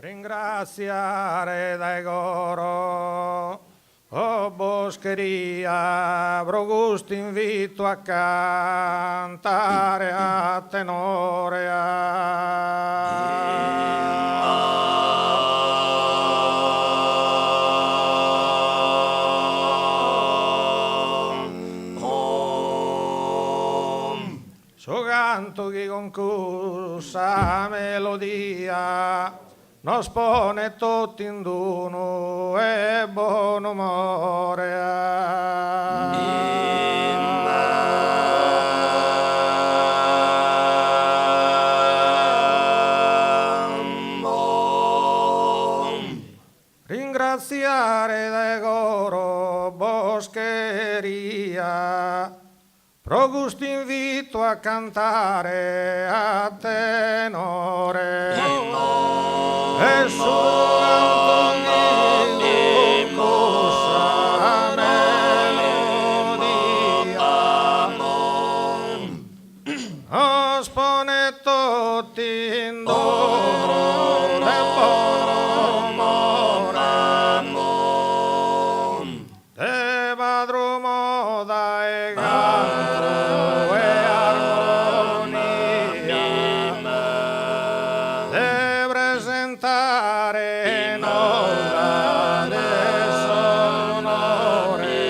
ringraziare dai coro, o boscheria, Progusto invito a cantare a tenore so canto che concussa melodia nos pone tutti in d'uno e buon umore. Ringraziare dai coro boscheria, Progusto invito a cantare a tenore e su canto di concussa melodia os pone tutti in dono e buon umore de padrumo dai canto e armonia de presentare nota de sonore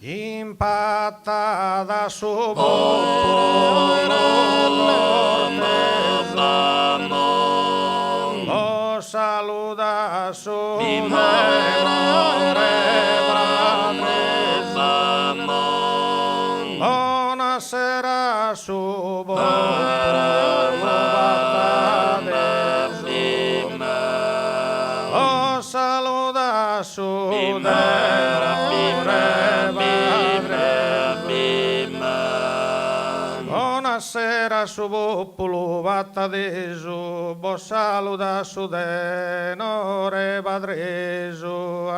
impattata su lo saluta su buonasera su lo saluta su buonasera su popolo vattadeso, bo saluta su tenore padreso.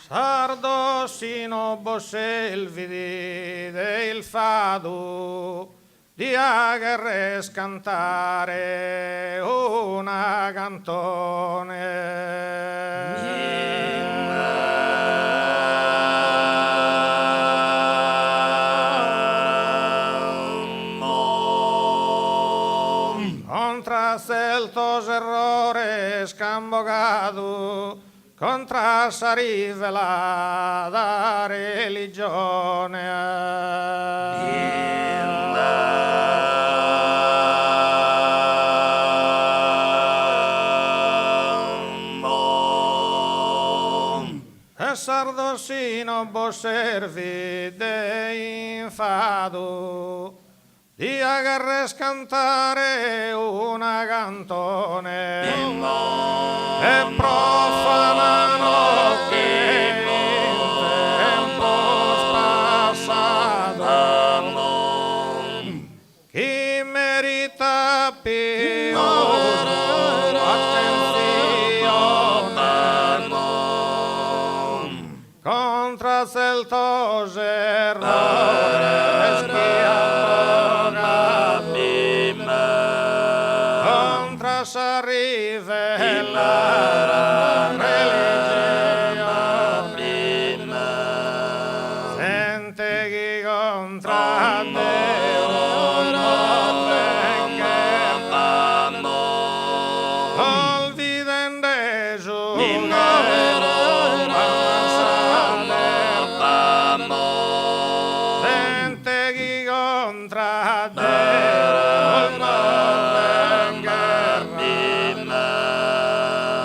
Sardo sino bosselvidi del fado di agres cantare una cantone contra celtos errores cambogado contra sa rivelata religione e sardosino bo servi de infado di agarres cantare una cantone e profanano che tempos passato chi merita più attenzione contra celtos errores contra sa rivela religione sente chi contra Deo non venga olviden Gesù sente chi contra Deo non venga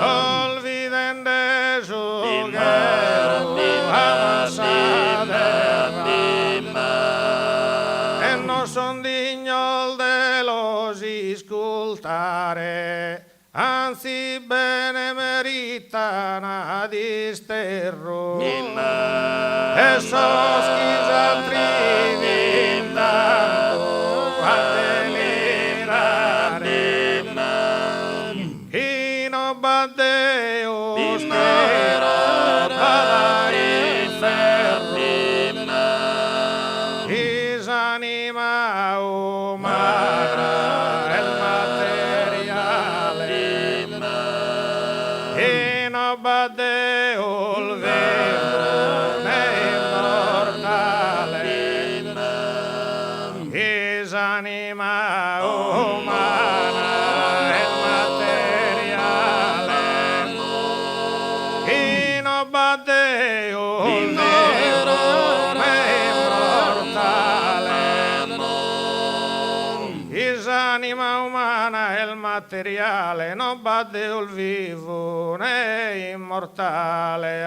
olviden Gesù e non son digno de los ascoltare anzi bene meritano disterro e sos chi altri vintanto Isanima umana il materiale in abbadeul vivo immortale. Isanima umana il materiale in abbadeul vivo immortale. Isanima umana il materiale non baddeul vivo né immortale.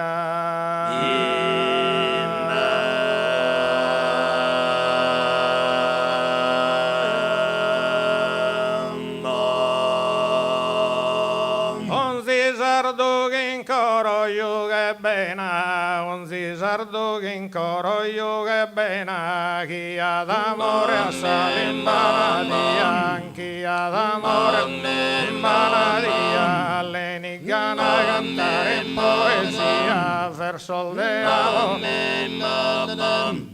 Onzi sardugin coro yuga bena, onzi sardugin coro yuga bena, chi ad amore assale in banadia, chi ad amore in banadia, l'enigana cantare in poesia, verso il diavolo,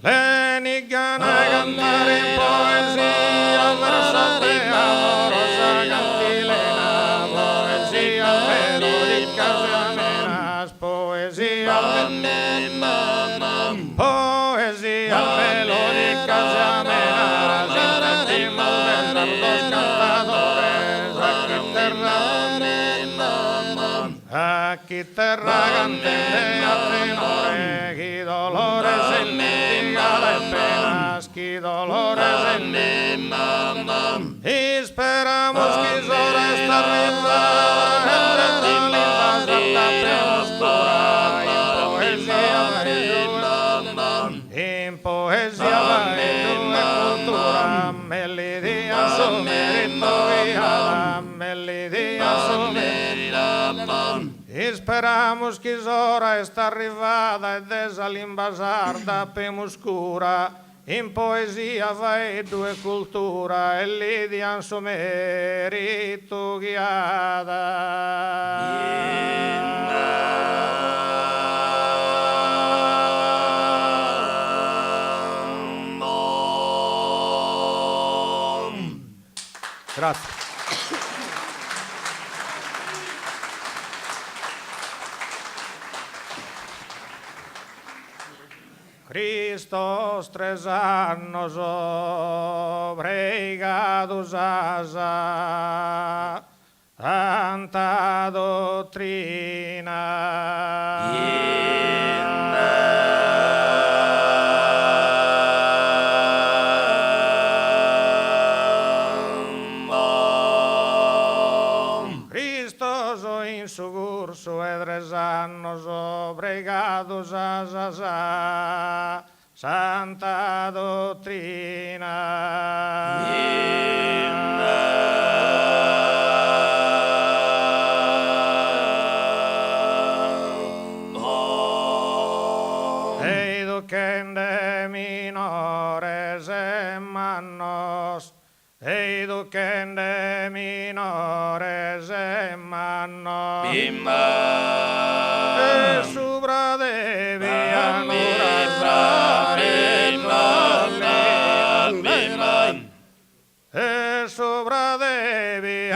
l'enigana cantare in poesia, verso il diavolo, rosa cantilena, poesia melodica amenas, poesia melodica amenas, sentimos besar dos cantadores, aquí terra cantende a tenore, qui dolores en mitigale penas, qui dolores en esperamos que hora está arriba, entre lindas andamos pura, en poesía y cultura, melodía su mérito guiada, melodía su mérito. Esperamos que hora está arrivada e desa limbasarda pemuscura, in poesia vai due cultura e lì di anso merito Grazie. Christos 3 annos obrigados asa tanta Christos in su curso e 3 annos obrigados asa santa dottrina. Educende minores e mannos, educende minores e mannos, e subra de e sopra devi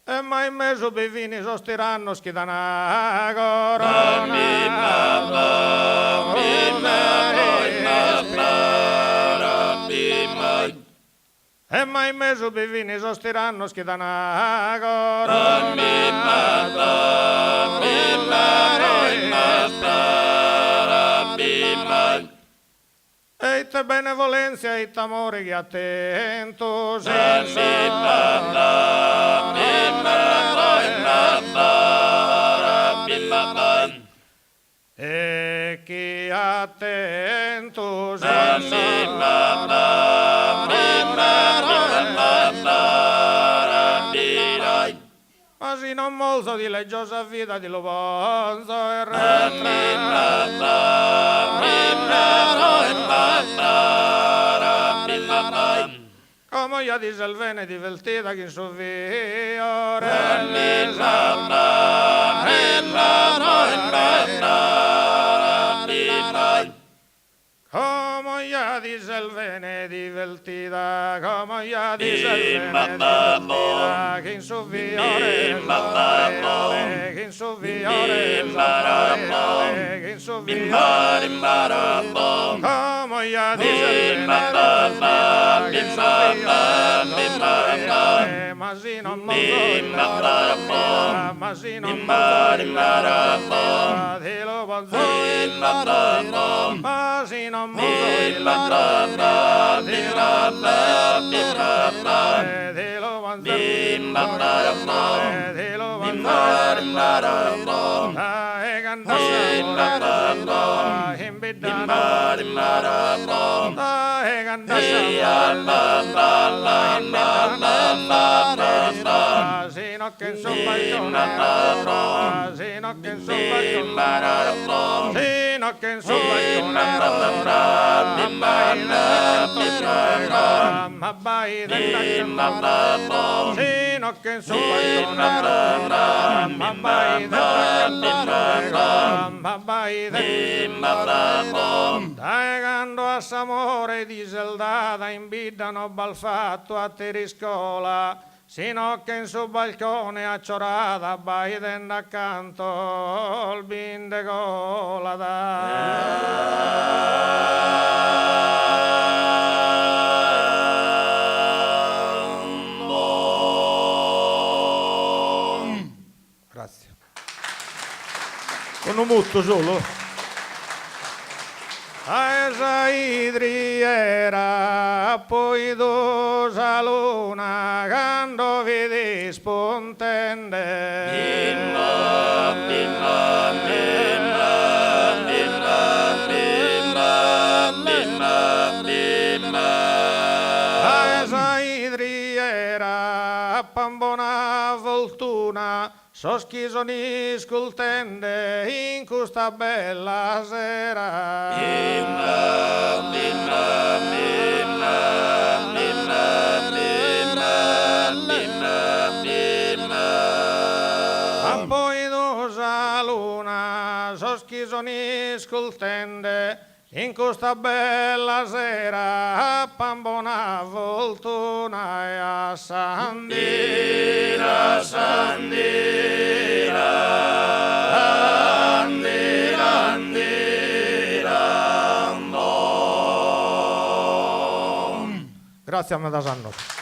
e mai meso bevini sostiranno schidana corona e mai meso bevini sostiranno schidana corona e te benevolenza e t'amore che attento senza e chi attento senza ma si non molto di leggiosa vita di Lobonzo e come io di Selvene divertita che in suo fiore io dice il vene divertita, come io dice il vene divertita, che in su viore sale, che in su viore sale, che in su viore come io dice il vene divertita, che in su viore sale, ma si non mozo ma si non mozo te lo posso ma si non mozo te lo sino che in sul balcone sino che in sul balcone sino che in sul balcone ma vai sino che in sul balcone ma vai dai quando a s'amore di seldata invidano balfatto a teriscola sino che in su balcone a ciorata baidendo accanto il binde Grazie. Con un mutto solo. Esa idriera poi dosa luna quando vedi spontende esa idriera pambona voltuna soschisoni scultende in questa bella sera a poi dosa luna soschisoni scultende in questa bella sera a pambona voltuna e a Sandira, Sandira, Andira, Andira, Grazie a me da Sanno.